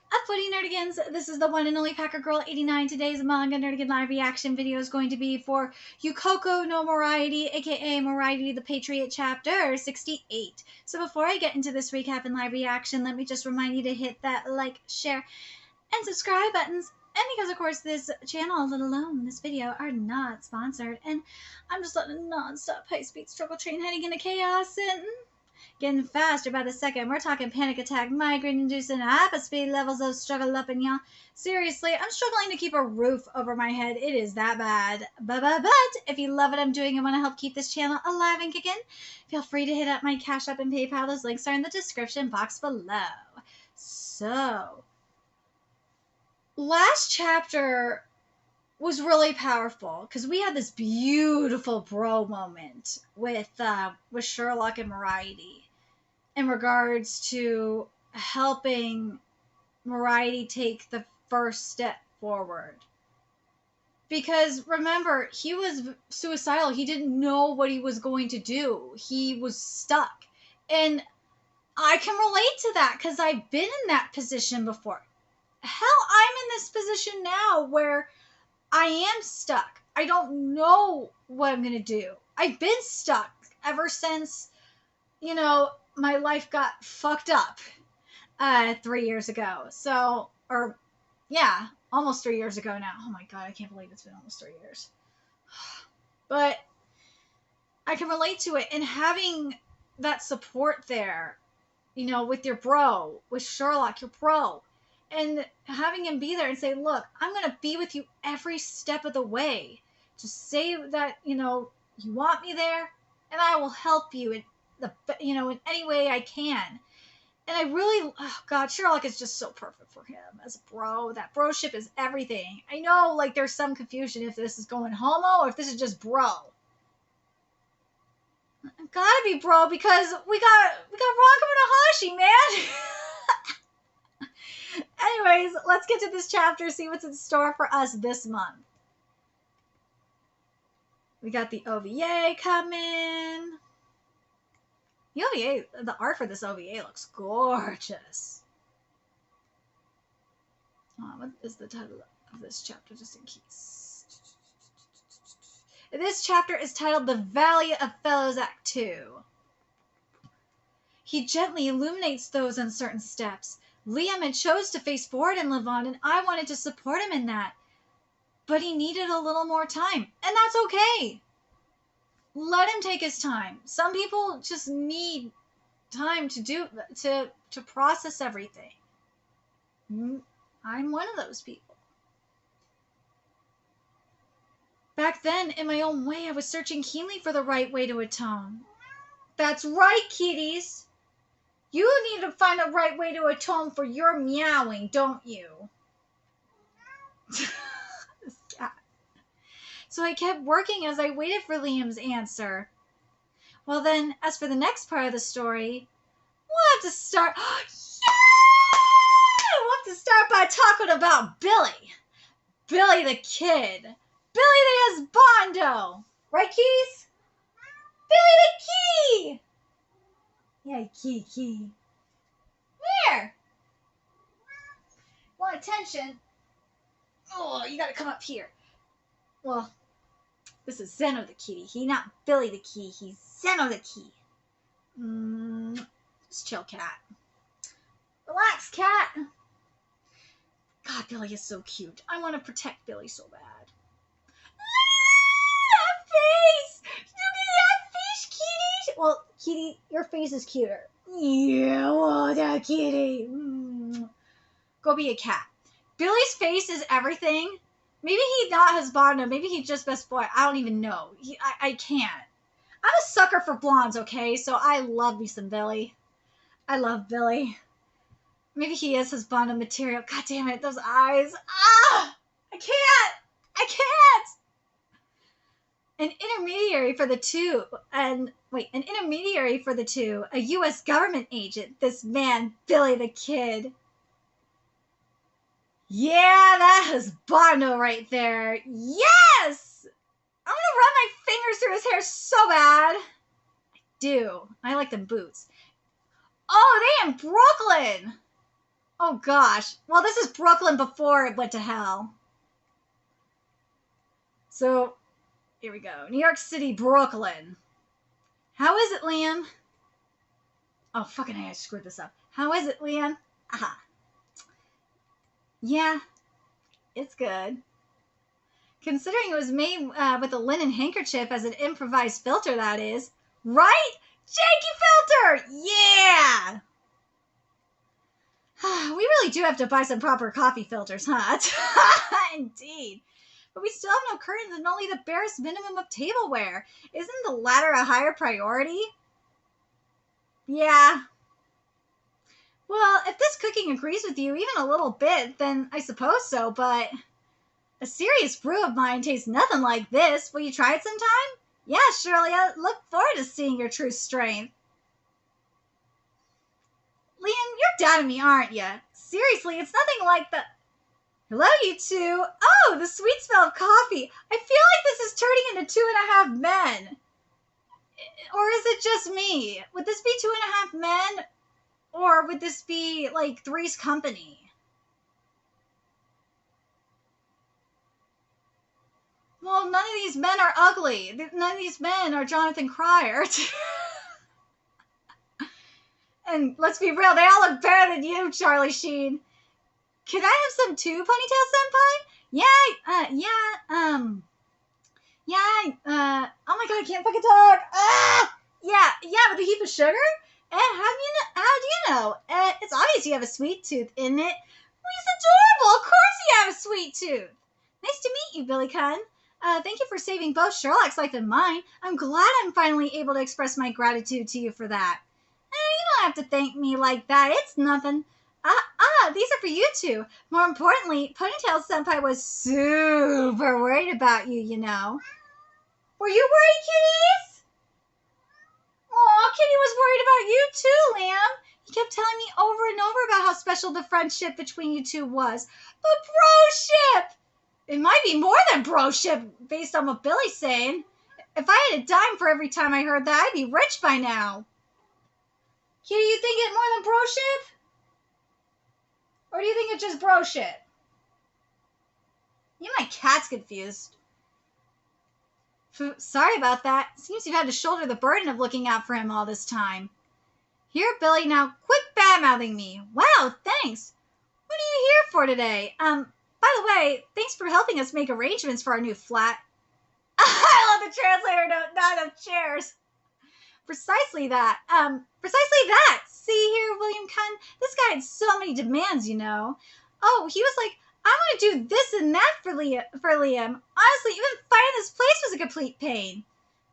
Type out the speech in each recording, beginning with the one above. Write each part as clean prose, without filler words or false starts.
Up footy nerdigans, this is the one and only Packer Girl 89. Today's manga nerdigan live reaction video is going to be for Yukoko no Moriarty, aka Moriarty the Patriot chapter 68. So before I get into this recap and live reaction, let me just remind you to hit that like, share, and subscribe buttons. And because of course this channel, let alone this video, are not sponsored, and I'm just on a non-stop high-speed struggle train heading into chaos and getting faster by the second. We're talking panic attack, migraine-inducing hyperspeed levels of struggle up in y'all. Seriously, I'm struggling to keep a roof over my head. It is that bad. But if you love what I'm doing and want to help keep this channel alive and kicking, feel free to hit up my Cash App and PayPal. Those links are in the description box below. So, last chapter was really powerful because we had this beautiful bro moment with Sherlock and Moriarty in regards to helping Moriarty take the first step forward. Because remember, he was suicidal. He didn't know what he was going to do. He was stuck. And I can relate to that because I've been in that position before. Hell, I'm in this position now where I am stuck. I don't know what I'm going to do. I've been stuck ever since, my life got fucked up 3 years ago. So, almost 3 years ago now. Oh my God, I can't believe it's been almost 3 years. But I can relate to it, and having that support there, with your bro, with Sherlock, your bro, and having him be there and say, look, I'm going to be with you every step of the way. Just say that, you want me there, and I will help you in any way I can. And I really, Sherlock is just so perfect for him as a bro. That broship is everything. I know, there's some confusion if this is going homo or if this is just bro. Gotta be bro, because we got Ranko and Hashi, man. Anyways, let's get to this chapter, see what's in store for us this month. We got the OVA coming. The art for this OVA looks gorgeous. What is the title of this chapter, just in case? This chapter is titled The Valley of Fellows Act 2. He gently illuminates those uncertain steps. Liam had chose to face forward and live on, and I wanted to support him in that. But he needed a little more time, and that's okay. Let him take his time. Some people just need time to process everything. I'm one of those people. Back then, in my own way, I was searching keenly for the right way to atone. That's right, kitties. You need to find the right way to atone for your meowing, don't you? This cat. So I kept working as I waited for Liam's answer. Well then, as for the next part of the story, we'll have to start... Yeah! We'll have to start by talking about Billy. Billy the Kid. Billy the Husbando. Right, Keys? Billy the Key! Yeah, key. Where? Want attention? Oh, you gotta come up here. Well, this is Zeno the kitty. He not Billy the Key. He's Zeno the Key. Just chill, cat. Relax, cat. God, Billy is so cute. I want to protect Billy so bad. That face! Look at that face, kitty! Well, kitty, your face is cuter. Yeah, oh, that kitty. Go be a cat. Billy's face is everything. Maybe he's not husbando. Maybe he's just best boy. I don't even know. I can't. I'm a sucker for blondes, okay? So I love me some Billy. I love Billy. Maybe he is husbando material. God damn it, those eyes. Ah! I can't! An intermediary for the two, a U.S. government agent, this man, Billy the Kid. Yeah, that husbando right there. Yes! I'm gonna run my fingers through his hair so bad. I do. I like them boots. Oh, they in Brooklyn. Oh gosh. Well, this is Brooklyn before it went to hell. So, here we go. New York City, Brooklyn. How is it, Liam? Oh, fucking I screwed this up. How is it, Liam? Aha. Yeah, it's good. Considering it was made with a linen handkerchief as an improvised filter, that is. Right? Janky filter! Yeah! We really do have to buy some proper coffee filters, huh? Indeed. But we still have no curtains and only the barest minimum of tableware. Isn't the latter a higher priority? Yeah. Well, if this cooking agrees with you even a little bit, then I suppose so, but a serious brew of mine tastes nothing like this. Will you try it sometime? Yeah, Shirley, I look forward to seeing your true strength. Liam, you're doubting me, aren't you? Seriously, it's nothing like the... Hello, you two. Oh, the sweet smell of coffee. I feel like this is turning into Two and a Half Men. Or is it just me? Would this be Two and a Half Men? Or would this be, like, Three's Company? Well, none of these men are ugly. None of these men are Jonathan Cryer. And let's be real, they all look better than you, Charlie Sheen. Could I have some too, Ponytail Senpai? Oh my god, I can't fucking talk. Yeah, with a heap of sugar? How do you know? It's obvious you have a sweet tooth, isn't it? Well, he's adorable. Of course you have a sweet tooth. Nice to meet you, Billy Cunn. Thank you for saving both Sherlock's life and mine. I'm glad I'm finally able to express my gratitude to you for that. You don't have to thank me like that. It's nothing. These are for you two. More importantly, Ponytail Senpai was super worried about you, you know. Were you worried, kitties? Aw, Kitty was worried about you too, Lamb. He kept telling me over and over about how special the friendship between you two was. The broship! It might be more than broship, based on what Billy's saying. If I had a dime for every time I heard that, I'd be rich by now. Kitty, you think it more than broship? Or do you think it's just broship? You my cat's confused. Sorry about that. Seems you've had to shoulder the burden of looking out for him all this time. Here, Billy, now quit bad-mouthing me. Wow, thanks. What are you here for today? By the way, thanks for helping us make arrangements for our new flat. I love the translator note, not enough chairs. Precisely that. See here, William Cunn, this guy had so many demands, you know. Oh, he was like, I want to do this and that for Liam. Honestly, even finding this place was a complete pain.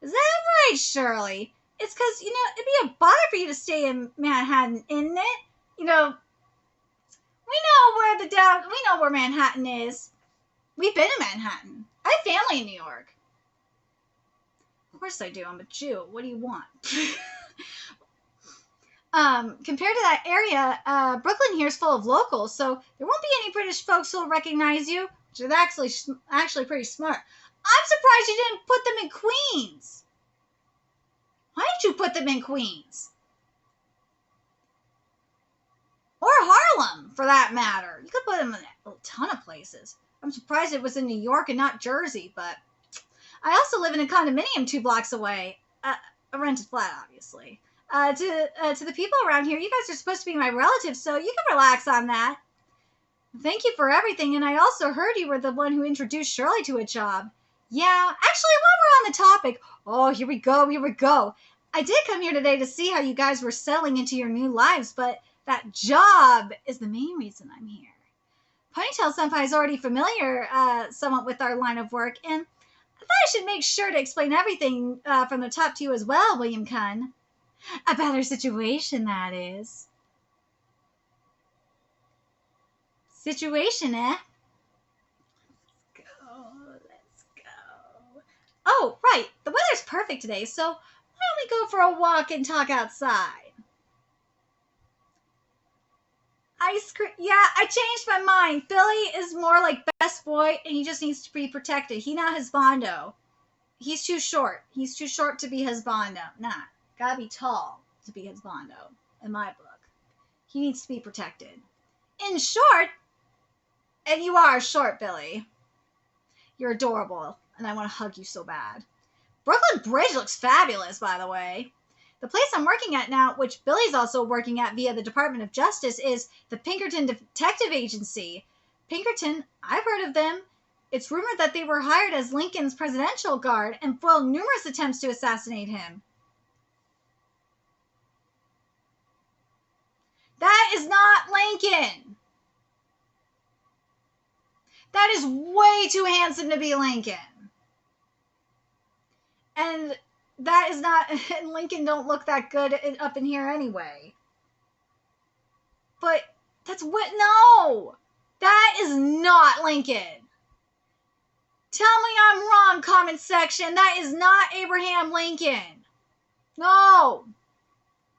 Is that right, Shirley? It's because, you know, it'd be a bother for you to stay in Manhattan, isn't it? You know, we know where Manhattan is. We've been in Manhattan. I have family in New York. Of course I do. I'm a Jew. What do you want? Compared to that area, Brooklyn here is full of locals, so there won't be any British folks who'll recognize you, which is actually pretty smart. I'm surprised you didn't put them in Queens. Why didn't you put them in Queens? Or Harlem, for that matter. You could put them in a ton of places. I'm surprised it was in New York and not Jersey, but I also live in a condominium 2 blocks away. A rented flat, obviously. To the people around here, you guys are supposed to be my relatives, so you can relax on that. Thank you for everything, and I also heard you were the one who introduced Shirley to a job. Yeah, actually, while we're on the topic, here we go. I did come here today to see how you guys were settling into your new lives, but that job is the main reason I'm here. Ponytail Senpai is already familiar somewhat with our line of work, and I thought I should make sure to explain everything from the top to you as well, William Cunn. About our situation, that is. Situation, eh? Let's go. Oh, right. The weather's perfect today, so why don't we go for a walk and talk outside? Ice cream. Yeah, I changed my mind. Billy is more like best boy, and he just needs to be protected. He not husbando. He's too short. He's too short to be husbando. Nah, gotta be tall to be husbando, in my book. He needs to be protected. In short, and you are short, Billy. You're adorable, and I want to hug you so bad. Brooklyn Bridge looks fabulous, by the way. The place I'm working at now, which Billy's also working at via the Department of Justice, is the Pinkerton Detective Agency. Pinkerton, I've heard of them. It's rumored that they were hired as Lincoln's presidential guard and foiled numerous attempts to assassinate him. That is not Lincoln. That is way too handsome to be Lincoln. And that is not, Lincoln don't look that good up in here anyway. But that's what, no, that is not Lincoln. Tell me I'm wrong, comment section. That is not Abraham Lincoln. No.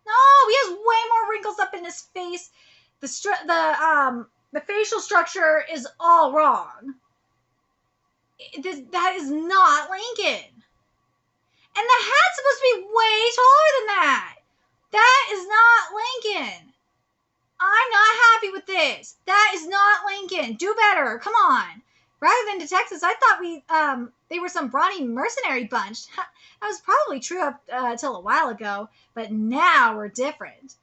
No, he has way more wrinkles up in his face. The facial structure is all wrong. That is not Lincoln. And the hat's supposed to be way taller than that. That is not Lincoln. I'm not happy with this. That is not Lincoln. Do better. Come on. Rather than detectives, I thought they were some brawny mercenary bunch. That was probably true up till a while ago, but now we're different.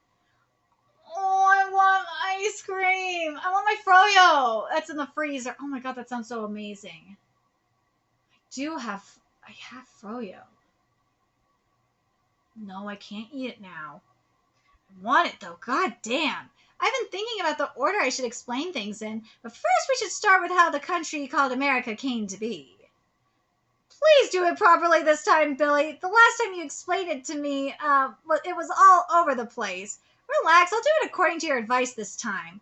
Oh, I want ice cream. I want my froyo. That's in the freezer. Oh my god, that sounds so amazing. I have froyo. No, I can't eat it now. I want it though. God damn. I've been thinking about the order I should explain things in, but first we should start with how the country called America came to be. Please do it properly this time, Billy. The last time you explained it to me, it was all over the place. Relax, I'll do it according to your advice this time.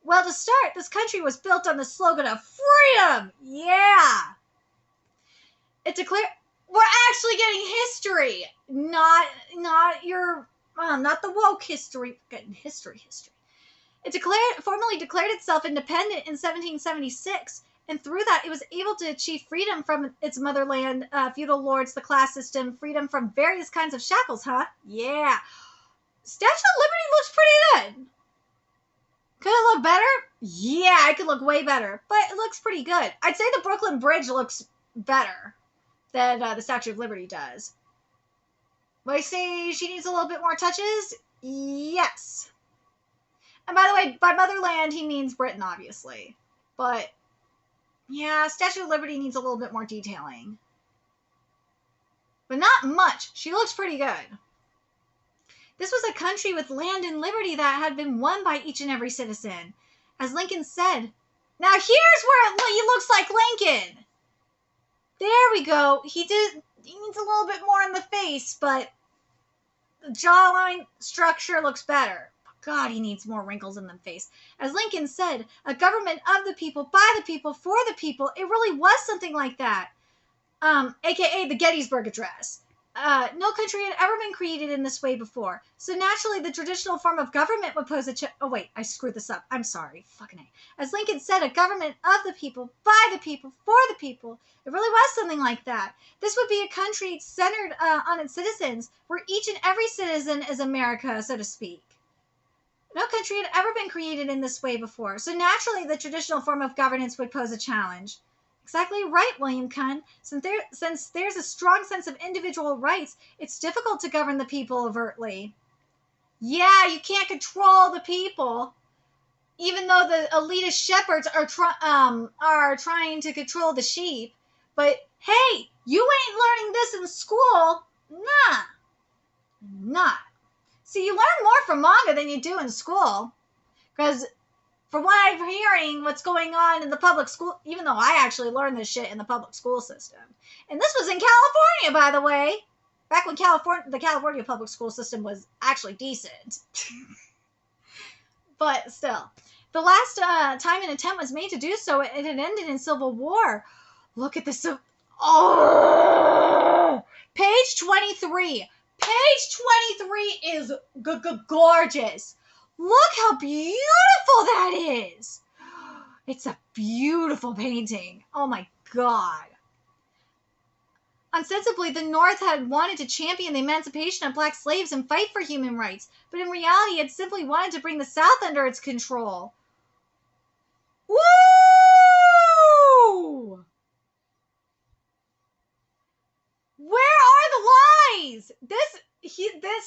Well, to start, this country was built on the slogan of freedom! Yeah! It declared... We're actually getting history! Not the woke history. We're getting history. It formally declared itself independent in 1776, and through that it was able to achieve freedom from its motherland, feudal lords, the class system, freedom from various kinds of shackles, huh? Yeah. Statue of Liberty looks pretty good. Could it look better? Yeah, it could look way better, but it looks pretty good. I'd say the Brooklyn Bridge looks better than the Statue of Liberty does. Would I say she needs a little bit more touches? Yes. And by the way, by motherland, he means Britain, obviously. But, yeah, Statue of Liberty needs a little bit more detailing. But not much. She looks pretty good. This was a country with land and liberty that had been won by each and every citizen. As Lincoln said, now here's where he looks like Lincoln. There we go. He needs a little bit more in the face, but the jawline structure looks better. God, he needs more wrinkles in the face. As Lincoln said, a government of the people, by the people, for the people. It really was something like that. AKA the Gettysburg Address. No country had ever been created in this way before. So naturally, the traditional form of government would pose a oh wait, I screwed this up. I'm sorry. Fucking A. As Lincoln said, a government of the people, by the people, for the people. It really was something like that. This would be a country centered on its citizens, where each and every citizen is America, so to speak. No country had ever been created in this way before. So naturally, the traditional form of governance would pose a challenge. Exactly right, William Cunn. Since there's a strong sense of individual rights, it's difficult to govern the people overtly. Yeah, you can't control the people. Even though the elitist shepherds are trying to control the sheep. But hey, you ain't learning this in school. Nah. See, you learn more from manga than you do in school. Because from what I'm hearing, what's going on in the public school, even though I actually learned this shit in the public school system. And this was in California, by the way. Back when the California public school system was actually decent. But still. The last time an attempt was made to do so, it had ended in civil war. Look at this. Oh! Page 23. Page 23 is gorgeous. Look how beautiful that is. It's a beautiful painting. Oh my God. Ostensibly, the North had wanted to champion the emancipation of black slaves and fight for human rights, but in reality, it simply wanted to bring the South under its control. No! Where are the lies? This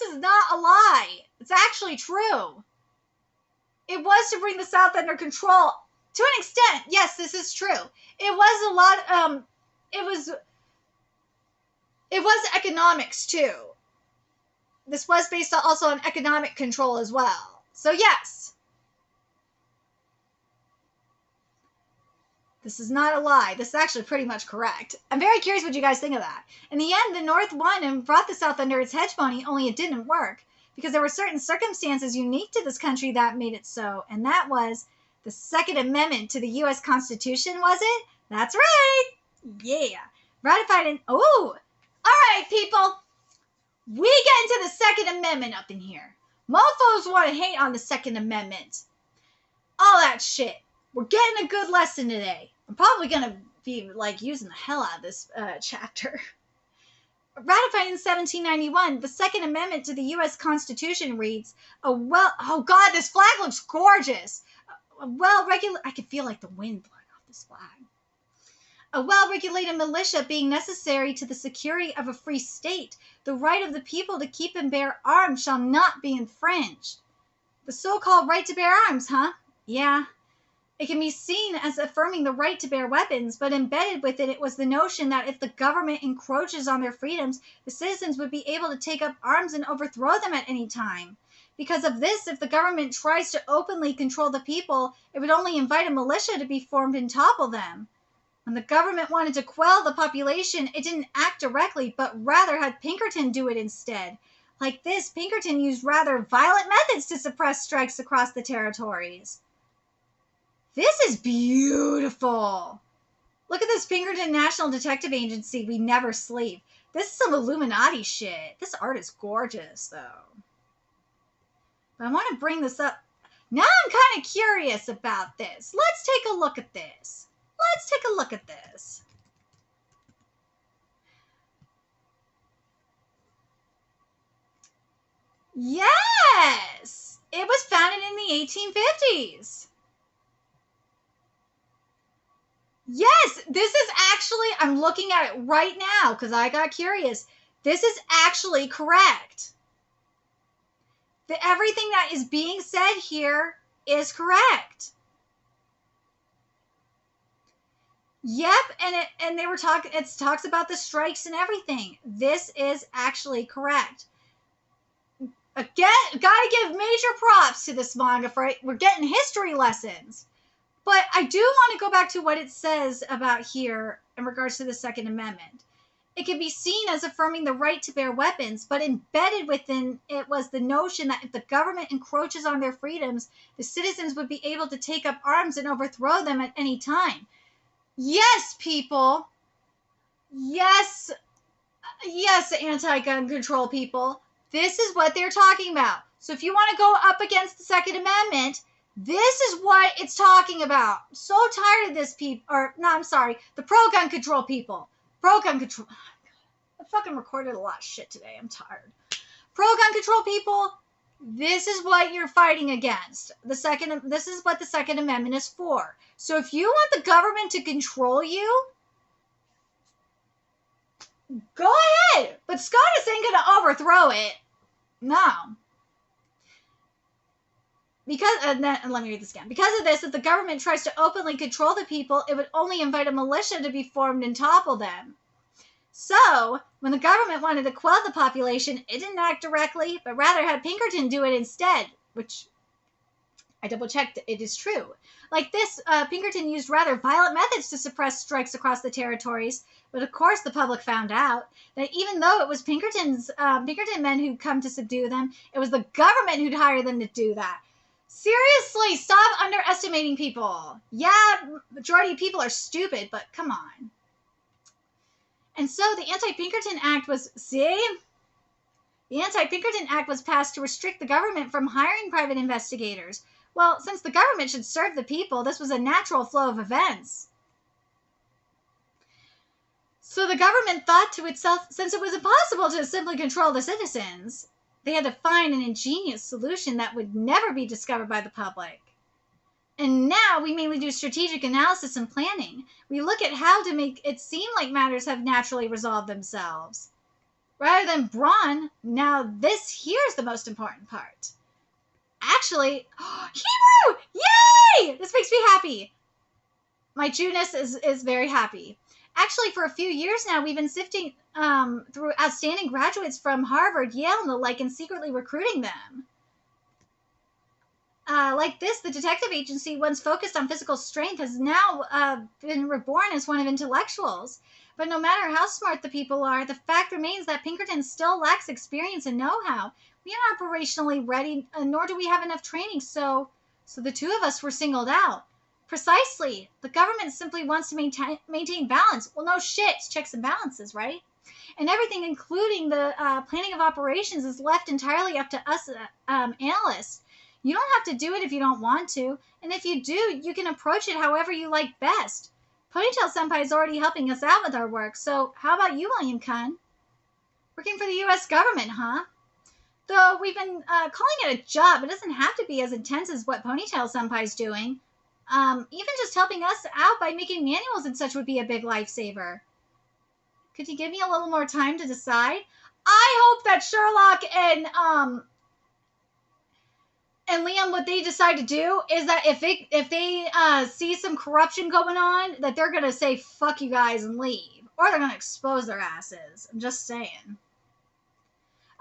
is not a lie. It's actually true. It was to bring the South under control. To an extent, yes, this is true. It was a lot, it was economics too. This was based also on economic control as well. So yes. This is not a lie. This is actually pretty much correct. I'm very curious what you guys think of that. In the end, the North won and brought the South under its hegemony, only it didn't work. Because there were certain circumstances unique to this country that made it so. And that was the Second Amendment to the U.S. Constitution, was it? That's right. Yeah. Ratified in... Oh! All right, people. We get into the Second Amendment up in here. Mofos want to hate on the Second Amendment. All that shit. We're getting a good lesson today. I'm probably going to be, using the hell out of this chapter. Ratified in 1791, the Second Amendment to the U.S. Constitution reads, oh God, this flag looks gorgeous. I can feel like the wind blowing off this flag. A well-regulated militia being necessary to the security of a free state, the right of the people to keep and bear arms shall not be infringed. The so-called right to bear arms, huh? Yeah. It can be seen as affirming the right to bear weapons, but embedded within it was the notion that if the government encroaches on their freedoms, the citizens would be able to take up arms and overthrow them at any time. Because of this, if the government tries to openly control the people, it would only invite a militia to be formed and topple them. When the government wanted to quell the population, it didn't act directly, but rather had Pinkerton do it instead. Like this, Pinkerton used rather violent methods to suppress strikes across the territories. This is beautiful. Look at this Pinkerton National Detective Agency. We never sleep. This is some Illuminati shit. This art is gorgeous, though. But I want to bring this up. Now I'm kind of curious about this. Let's take a look at this. Let's take a look at this. Yes! It was founded in the 1850s. Yes, this is actually, I'm looking at it right now because I got curious. This is actually correct. Everything that is being said here is correct. Yep, and they were talking, it talks about the strikes and everything. This is actually correct. Again, gotta give major props to this manga for it. We're getting history lessons. But I do want to go back to what it says about here in regards to the Second Amendment. It can be seen as affirming the right to bear weapons, but embedded within it was the notion that if the government encroaches on their freedoms, the citizens would be able to take up arms and overthrow them at any time. Yes, people. Yes, anti-gun control people. This is what they're talking about. So if you want to go up against the Second Amendment, this is what it's talking about. I'm so tired of this the pro-gun control people. Pro-gun control. I fucking recorded a lot of shit today. I'm tired. Pro-gun control people, this is what you're fighting against. This is what the Second Amendment is for. So if you want the government to control you, go ahead. But SCOTUS ain't going to overthrow it. No. Let me read this again. Because of this, if the government tries to openly control the people, it would only invite a militia to be formed and topple them. So, when the government wanted to quell the population, it didn't act directly, but rather had Pinkerton do it instead, which I double-checked, it is true. Like this, Pinkerton used rather violent methods to suppress strikes across the territories, but of course the public found out that even though it was Pinkerton men who'd come to subdue them, it was the government who'd hire them to do that. Seriously, stop underestimating people. Yeah, majority of people are stupid, but come on. And so the Anti-Pinkerton Act was passed to restrict the government from hiring private investigators. Well, since the government should serve the people, this was a natural flow of events. So the government thought to itself, since it was impossible to simply control the citizens, they had to find an ingenious solution that would never be discovered by the public. And now now, we mainly do strategic analysis and planning. We look at how to make it seem like matters have naturally resolved themselves. Rather than brawn, now this here's the most important part. Actually, Hebrew! Yay! This makes me happy. My Junus is very happy. Actually, for a few years now, we've been sifting through outstanding graduates from Harvard, Yale, and the like, and secretly recruiting them. Like this, the detective agency, once focused on physical strength, has now been reborn as one of intellectuals. But no matter how smart the people are, the fact remains that Pinkerton still lacks experience and know-how. We aren't operationally ready, nor do we have enough training, so the two of us were singled out. Precisely. The government simply wants to maintain balance. Well, no shit. It's checks and balances, right? And everything, including the planning of operations, is left entirely up to us analysts. You don't have to do it if you don't want to. And if you do, you can approach it however you like best. Ponytail Senpai is already helping us out with our work, so how about you, William-kun? Working for the U.S. government, huh? Though we've been calling it a job, it doesn't have to be as intense as what Ponytail Senpai's doing. Even just helping us out by making manuals and such would be a big lifesaver. Could you give me a little more time to decide? I hope that Sherlock and Liam, what they decide to do is that if they see some corruption going on, that they're gonna say fuck you guys and leave, or they're gonna expose their asses. I'm just saying.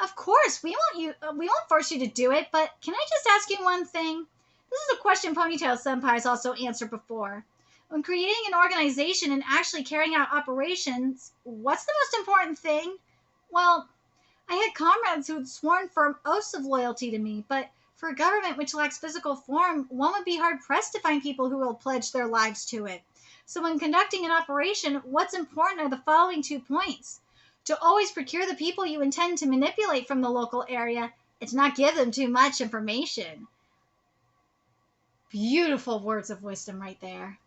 Of course, we won't force you to do it, but can I just ask you one thing? This is a question Ponytail Senpai has also answered before. When creating an organization and actually carrying out operations, what's the most important thing? Well, I had comrades who had sworn firm oaths of loyalty to me, but for a government which lacks physical form, one would be hard-pressed to find people who will pledge their lives to it. So when conducting an operation, what's important are the following 2 points. To always procure the people you intend to manipulate from the local area, and to not give them too much information. Beautiful words of wisdom right there.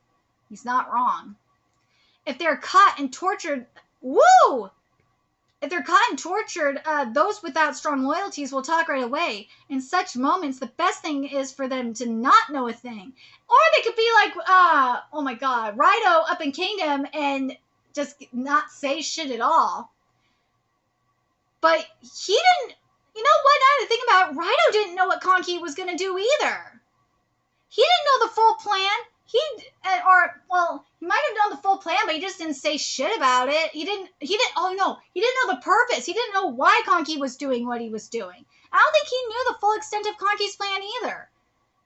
He's not wrong. If they're caught and tortured, woo! If they're caught and tortured, those without strong loyalties will talk right away. In such moments, the best thing is for them to not know a thing. Or they could be like, oh my god, Rido up in Kingdom and just not say shit at all. But he didn't, you know what, now to think about it, Rido didn't know what Conky was going to do either. He didn't know the full plan. He might have known the full plan, but he just didn't say shit about it. He didn't know the purpose. He didn't know why Conky was doing what he was doing. I don't think he knew the full extent of Conky's plan either.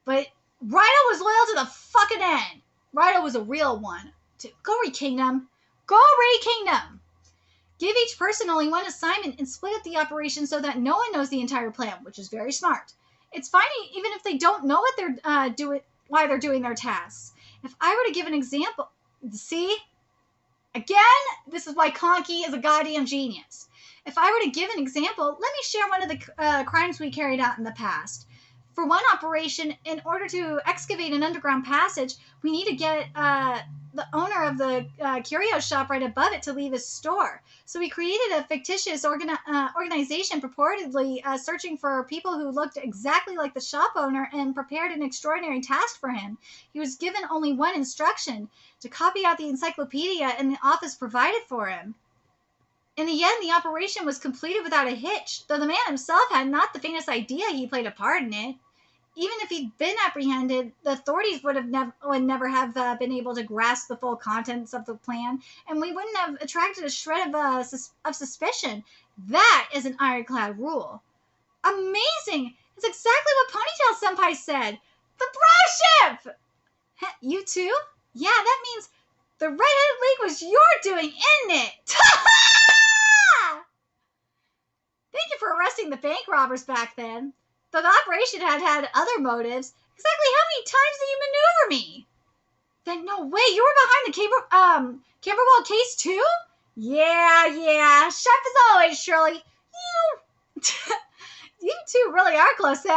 But Rido was loyal to the fucking end. Rido was a real one. Go read Kingdom. Go read Kingdom. Give each person only one assignment and split up the operation so that no one knows the entire plan, which is very smart. It's fine even if they don't know what they're why they're doing their tasks. If I were to give an example, see? Again, this is why Conky is a goddamn genius. If I were to give an example, let me share one of the crimes we carried out in the past. For one operation, in order to excavate an underground passage, we need to get the owner of the curio shop right above it to leave his store. So we created a fictitious organization purportedly searching for people who looked exactly like the shop owner and prepared an extraordinary task for him. He was given only one instruction, to copy out the encyclopedia and the office provided for him. In the end, the operation was completed without a hitch, though the man himself had not the faintest idea he played a part in it. Even if he'd been apprehended, the authorities would never have been able to grasp the full contents of the plan, and we wouldn't have attracted a shred of suspicion. That is an ironclad rule. Amazing! It's exactly what Ponytail Senpai said. The bro ship! You too? Yeah, that means the Red-Headed League was your doing, isn't it? Thank you for arresting the bank robbers back then. Though the operation had other motives, exactly how many times did you maneuver me? Then no way, you were behind the Camberwell case too? Yeah, sharp as always, Shirley. You two really are close, Dude,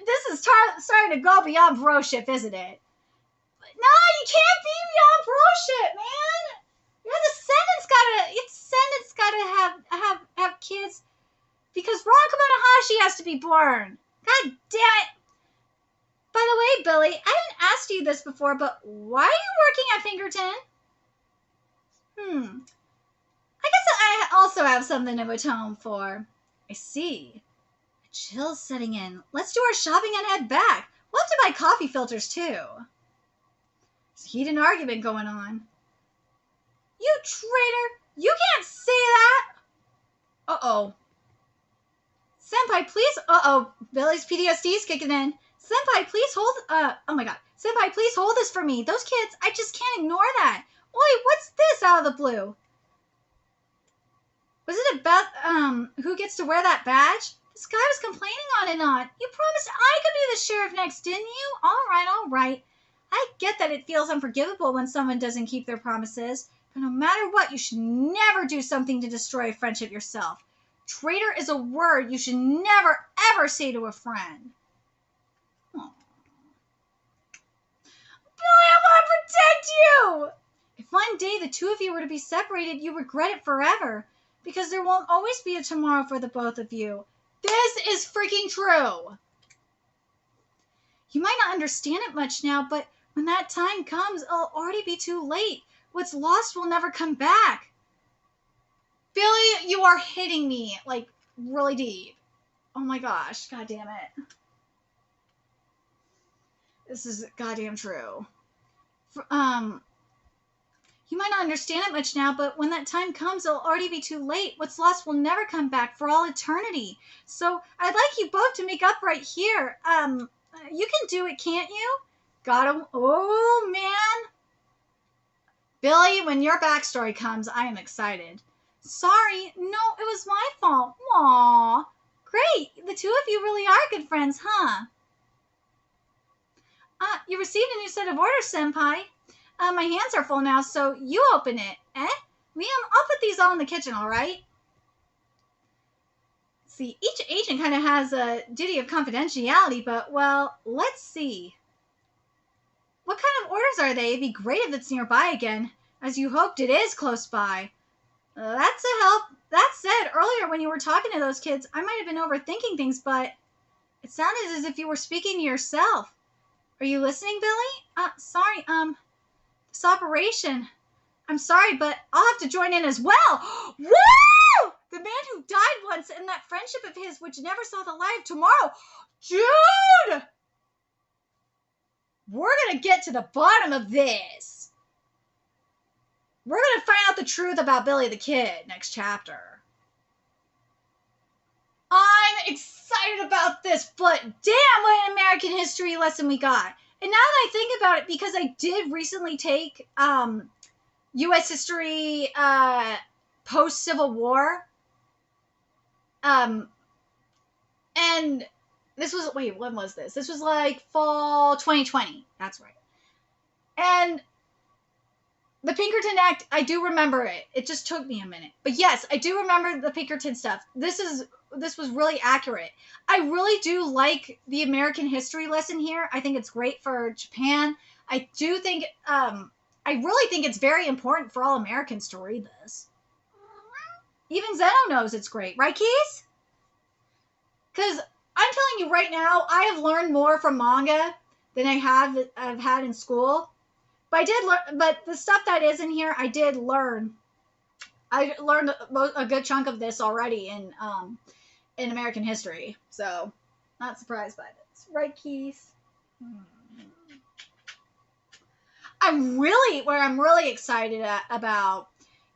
this is starting to go beyond broship, isn't it? No, you can't be beyond broship, man. Your descendants gotta have kids. Because Ron Kamonohashi has to be born. God damn it. By the way, Billy, I didn't ask you this before, but why are you working at Pinkerton? I guess I also have something to atone for. I see. A chill's setting in. Let's do our shopping and head back. We'll have to buy coffee filters, too. There's a heated argument going on. You traitor! You can't say that! Uh-oh. Senpai, please... Uh-oh. Billy's PTSD's kicking in. Senpai, please hold... Oh my god. Senpai, please hold this for me. Those kids, I just can't ignore that. Oi, what's this out of the blue? Was it about, who gets to wear that badge? This guy was complaining on and on. You promised I could be the sheriff next, didn't you? All right. I get that it feels unforgivable when someone doesn't keep their promises, but no matter what, you should never do something to destroy a friendship yourself. Traitor is a word you should never, ever say to a friend. Aww. Billy, I want to protect you! If one day the two of you were to be separated, you regret it forever, because there won't always be a tomorrow for the both of you. This is freaking true. You might not understand it much now, but when that time comes, it'll already be too late. What's lost will never come back. Billy, you are hitting me, like, really deep. Oh my gosh, god damn it. This is goddamn true. You might not understand it much now, but when that time comes, it'll already be too late. What's lost will never come back for all eternity. So I'd like you both to make up right here. You can do it, can't you? Got him. Oh, man. Billy, when your backstory comes, I am excited. Sorry. No, it was my fault. Aww. Great. The two of you really are good friends, huh? You received a new set of orders, Senpai. My hands are full now, so you open it. Eh? Liam, I'll put these all in the kitchen, all right? See, each agent kind of has a duty of confidentiality, but, well, let's see. What kind of orders are they? It'd be great if it's nearby again. As you hoped, it is close by. That's a help. That said, earlier when you were talking to those kids, I might have been overthinking things, but it sounded as if you were speaking to yourself. Are you listening, Billy? Sorry, this operation. I'm sorry, but I'll have to join in as well. Woo! The man who died once and that friendship of his which never saw the light of tomorrow. Dude! We're going to get to the bottom of this. We're going to find out the truth about Billy the Kid next chapter. I'm excited about this, but damn, what an American history lesson we got. And now that I think about it, because I did recently take U.S. history post-Civil War, and this was, wait, when was this? This was like fall 2020. That's right. And the Pinkerton Act, I do remember it. It just took me a minute. But yes, I do remember the Pinkerton stuff. This was really accurate. I really do like the American history lesson here. I think it's great for Japan. I do think, I really think it's very important for all Americans to read this. Even Zeno knows it's great. Right, Keys? Because I'm telling you right now, I have learned more from manga than I've had in school. But I did learn, but the stuff that is in here, I did learn. I learned a good chunk of this already in American history. So, not surprised by this. Right, Keith? Where I'm really excited about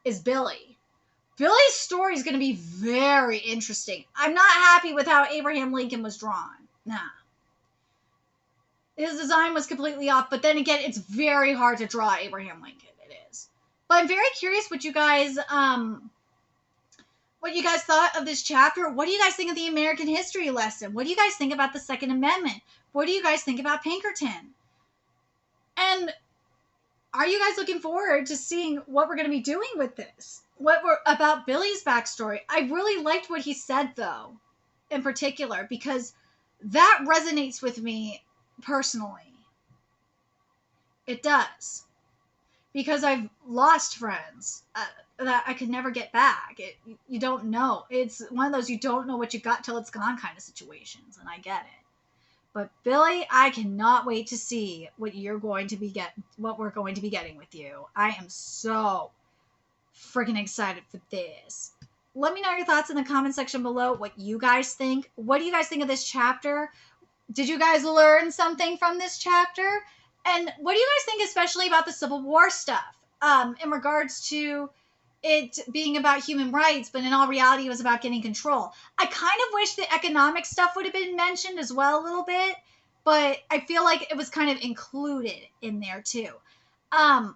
is Billy. Billy's story is going to be very interesting. I'm not happy with how Abraham Lincoln was drawn. Nah. His design was completely off, but then again, it's very hard to draw Abraham Lincoln. It is. But I'm very curious what you guys thought of this chapter. What do you guys think of the American history lesson? What do you guys think about the Second Amendment? What do you guys think about Pinkerton? And are you guys looking forward to seeing what we're going to be doing with this? About Billy's backstory? I really liked what he said, though, in particular, because that resonates with me personally. It does. Because I've lost friends that I could never get back. You don't know. It's one of those you don't know what you got till it's gone kind of situations, and I get it. But Billy, I cannot wait to see what we're going to be getting with you. I am so freaking excited for this. Let me know your thoughts in the comment section below, what you guys think. What do you guys think of this chapter? Did you guys learn something from this chapter? And what do you guys think especially about the Civil War stuff? In regards to it being about human rights, but in all reality it was about getting control. I kind of wish the economic stuff would have been mentioned as well a little bit, but I feel like it was kind of included in there too. I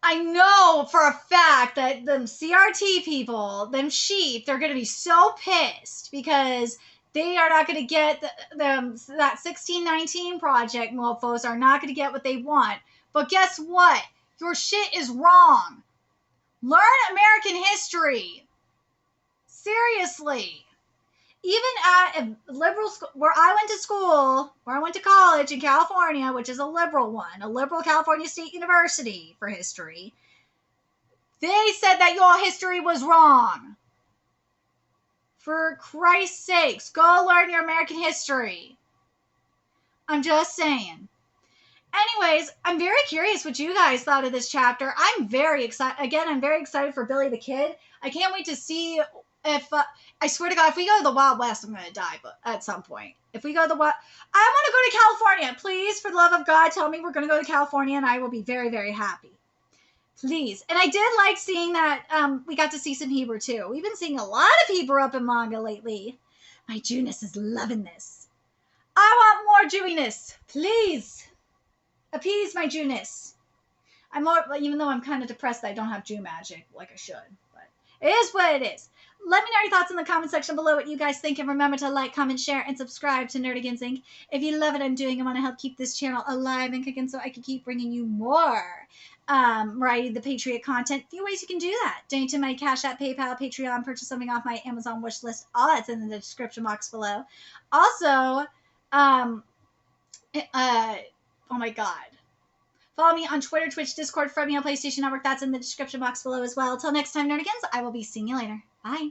know for a fact that them CRT people, them sheep, they're going to be so pissed because they are not going to get that 1619 project mofos are not going to get what they want. But guess what? Your shit is wrong. Learn American history. Seriously. Even at a liberal school, where I went to college in California, which is a liberal one, a liberal California State University for history, they said that your history was wrong. For Christ's sakes, go learn your American history. I'm just saying. Anyways, I'm very curious what you guys thought of this chapter. I'm very excited. Again, I'm very excited for Billy the Kid. I can't wait to see if, I swear to God, if we go to the Wild West, I'm going to die but at some point. If we go to the Wild, I want to go to California. Please, for the love of God, tell me we're going to go to California and I will be very, very happy. Please. And I did like seeing that we got to see some Hebrew too. We've been seeing a lot of Hebrew up in manga lately. My Jewness is loving this. I want more Jewiness. Please. Appease my Jewness. I'm more, even though I'm kind of depressed that I don't have Jew magic like I should, but it is what it is. Let me know your thoughts in the comment section below what you guys think, and remember to like, comment, share, and subscribe to Nerdigans Inc. If you love what I'm doing and want to help keep this channel alive and kicking so I can keep bringing you more Moriarty the Patriot content. A few ways you can do that. Donate to my Cash App, PayPal, Patreon, purchase something off my Amazon wish list. All that's in the description box below. Also, oh my God. Follow me on Twitter, Twitch, Discord, Friend Me on PlayStation Network. That's in the description box below as well. Till next time, Nerdigans, I will be seeing you later. Bye.